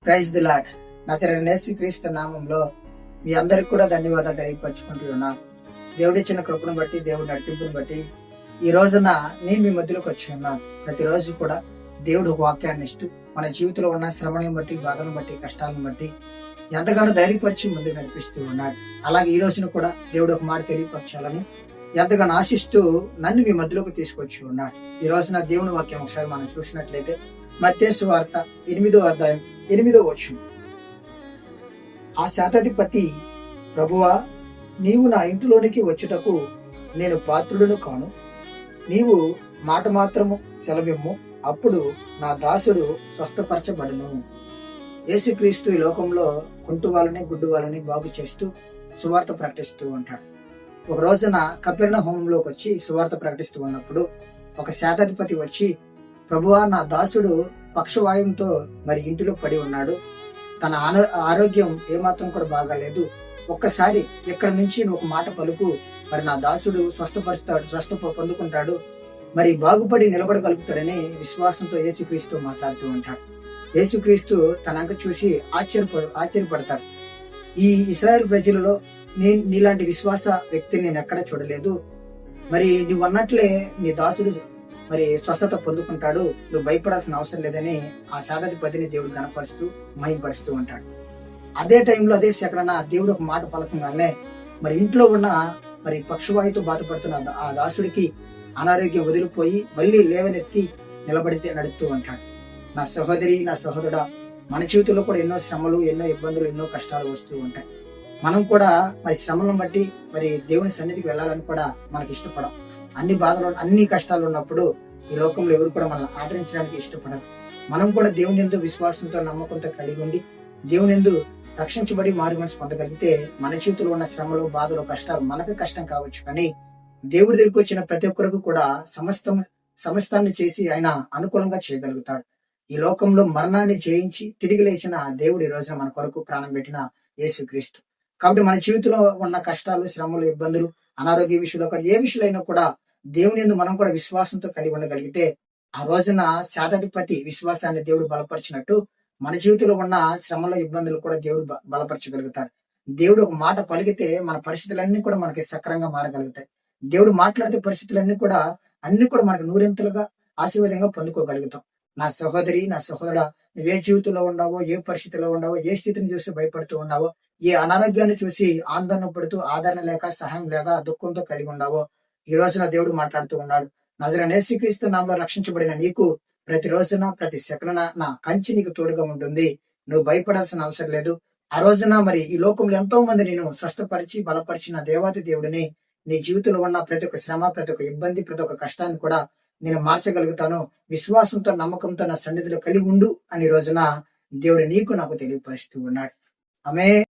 Praise the lord. నజరేయుడైన యేసుక్రీస్తు నామంలో మీ అందరికి కూడా ధన్యవాదాలు తెలియపరచుకుంటున్నాను. దేవుడిచ్చిన కృపను బట్టి, దేవుడి నడిపింపును బట్టి ఈ రోజున నేను మీ మధ్యలోకి వచ్చి ఉన్నాను. ప్రతిరోజు కూడా దేవుడు ఒక వాక్యాన్ని ఇస్తూ మన జీవితంలో ఉన్న శ్రమలను బట్టి, బాధలను బట్టి, కష్టాలను బట్టి ఎంతగానో ధైర్యపరిచి ముందుకు నడిపిస్తూ ఉన్నాడు. అలాగే ఈ రోజున కూడా దేవుడు ఒక మాట తెలియపరచాలని ఎంతగానో ఆశిస్తూ నన్ను మీ మధ్యలోకి తీసుకొచ్చి ఉన్నాడు. ఈ రోజున దేవుని వాక్యం ఒకసారి మనం చూసినట్లయితే మత్తయి సువార్త 8వ అధ్యాయం 8వ వచనం. ఆ శతాధిపతి, ప్రభువా, నీవు నా ఇంటిలోనికి వచ్చుటకు నేను పాత్రుడును కాను. నీవు మాట మాత్రము సెలవిమ్ము, అప్పుడు నా దాసుడు స్వస్థపరచబడును. యేసుక్రీస్తు ఈ లోకంలో కుంటు వాళ్ళని, గుడ్డు వాళ్ళని బాగు చేస్తూ సువార్త ప్రకటిస్తూ ఉంటాడు. ఒక రోజున కపెర్నహూములోకి వచ్చి సువార్త ప్రకటిస్తూ ఉన్నప్పుడు ఒక శతాధిపతి వచ్చి, ప్రభువా, నా దాసుడు పక్షవాయువుతో మరి ఇంటిలో పడి ఉన్నాడు, తన ఆరోగ్యం ఏమాత్రం కూడా బాగాలేదు, ఒక్కసారి ఇక్కడ నుంచి ఒక మాట పలుకు, మరి నా దాసుడు స్వస్థ పొందుకుంటాడు, మరి బాగుపడి నిలబడగలుగుతాడని విశ్వాసంతో యేసుక్రీస్తు మాట్లాడుతూ ఉంటాడు. యేసుక్రీస్తు తనంక చూసి ఆశ్చర్యపడతాడు. ఈ ఇశ్రాయేల్ ప్రజలలో నీలాంటి విశ్వాస వ్యక్తిని నేను ఎక్కడ చూడలేదు, మరి నువ్వు అన్నట్లే నీ దాసుడు మరి స్వస్థత పొందుకుంటాడు, నువ్వు భయపడాల్సిన అవసరం లేదని ఆ శతాధిపతిని దేవుడు గణపరుస్తూ మహిమపరుస్తూ ఉంటాడు. అదే టైంలో అదే సెకన దేవుడు ఒక మాట పలకంగానే మరి ఇంట్లో ఉన్న మరి పక్షవాయుతో బాధపడుతున్న ఆ దాసుడికి అనారోగ్యం వదిలిపోయి మళ్ళీ లేవనెత్తి నిలబడితే నడుస్తూ ఉంటాడు. నా సహోదరి, నా సహోదరుడా, మన జీవితంలో కూడా ఎన్నో శ్రమలు, ఎన్నో ఇబ్బందులు, ఎన్నో కష్టాలు వస్తూ ఉంటాయి. మనం కూడా మరి శ్రమలను బట్టి మరి దేవుని సన్నిధికి వెళ్ళాలని కూడా మనకి ఇష్టపడం. అన్ని బాధలు, అన్ని కష్టాలు ఉన్నప్పుడు ఈ లోకంలో ఎవరు కూడా మనల్ని ఆదరించడానికి ఇష్టపడరు. మనం కూడా దేవుని యందు విశ్వాసంతో, నమ్మకంతో కలిగి ఉండి దేవుని యందు రక్షించబడి మారు మనసు పొందగలిగితే మన జీవితంలో ఉన్న శ్రమలు, బాధలు, కష్టాలు మనకు కష్టం కావచ్చు, కానీ దేవుడి దగ్గరికి వచ్చిన ప్రతి ఒక్కరికి కూడా సమస్తాన్ని చేసి ఆయన అనుకూలంగా చేయగలుగుతాడు. ఈ లోకంలో మరణాన్ని జయించి తిరిగి లేచిన దేవుడు ఈ రోజున మన కొరకు ప్రాణం పెట్టిన యేసుక్రీస్తు. కాబట్టి మన జీవితంలో ఉన్న కష్టాలు, శ్రమలు, ఇబ్బందులు, అనారోగ్య విషయంలో ఏ విషయాలైనా కూడా దేవుని యందు మనం కూడా విశ్వాసంతో కలిగి ఉండగలిగితే ఆ రోజున శతాధిపతి విశ్వాసాన్ని దేవుడు బలపరిచినట్టు మన జీవితంలో ఉన్న శ్రమల, ఇబ్బందులు కూడా దేవుడు బలపరచగలుగుతాడు. దేవుడు ఒక మాట పలికితే మన పరిస్థితులన్నీ కూడా మనకి సక్రంగా మారగలుగుతాయి. దేవుడు మాట్లాడితే పరిస్థితులన్నీ కూడా మనకు నూరింతలుగా ఆశీర్వాదంగా పొందుకోగలుగుతాం. నా సహోదరి, నా సహోదరుడా, నువ్వే జీవితంలో ఉన్నావో, ఏ పరిస్థితిలో ఉన్నావో, ఏ స్థితిని చూసి భయపడుతూ ఉన్నావో, ఏ అనారోగ్యాన్ని చూసి ఆందోళన పడుతూ ఆదరణ లేక, సహాయం లేక, దుఃఖంతో కలిగి ఉన్నావో, ఈ రోజున దేవుడు మాట్లాడుతూ ఉన్నాడు. నజరేయుడైన యేసుక్రీస్తు నామములో రక్షించబడిన నీకు ప్రతి రోజున, ప్రతి సెకనున నా కంచి నీకు తోడుగా ఉంటుంది. నువ్వు భయపడాల్సిన అవసరం లేదు. ఆ రోజున మరి ఈ లోకంలో ఎంతో మంది నేను స్వస్థపరిచి బలపరిచిన దేవాది దేవుడిని, నీ జీవితంలో ఉన్న ప్రతి ఒక్క శ్రమ, ప్రతి ఒక్క ఇబ్బంది, ప్రతి ఒక్క కష్టాన్ని కూడా నేను మార్చగలుగుతాను. విశ్వాసంతో, నమ్మకంతో నా సన్నిధిలో కలిగి ఉండు అని రోజున దేవుడు నీకు నాకు తెలియపరుస్తూ ఉన్నాడు. ఆమేన్.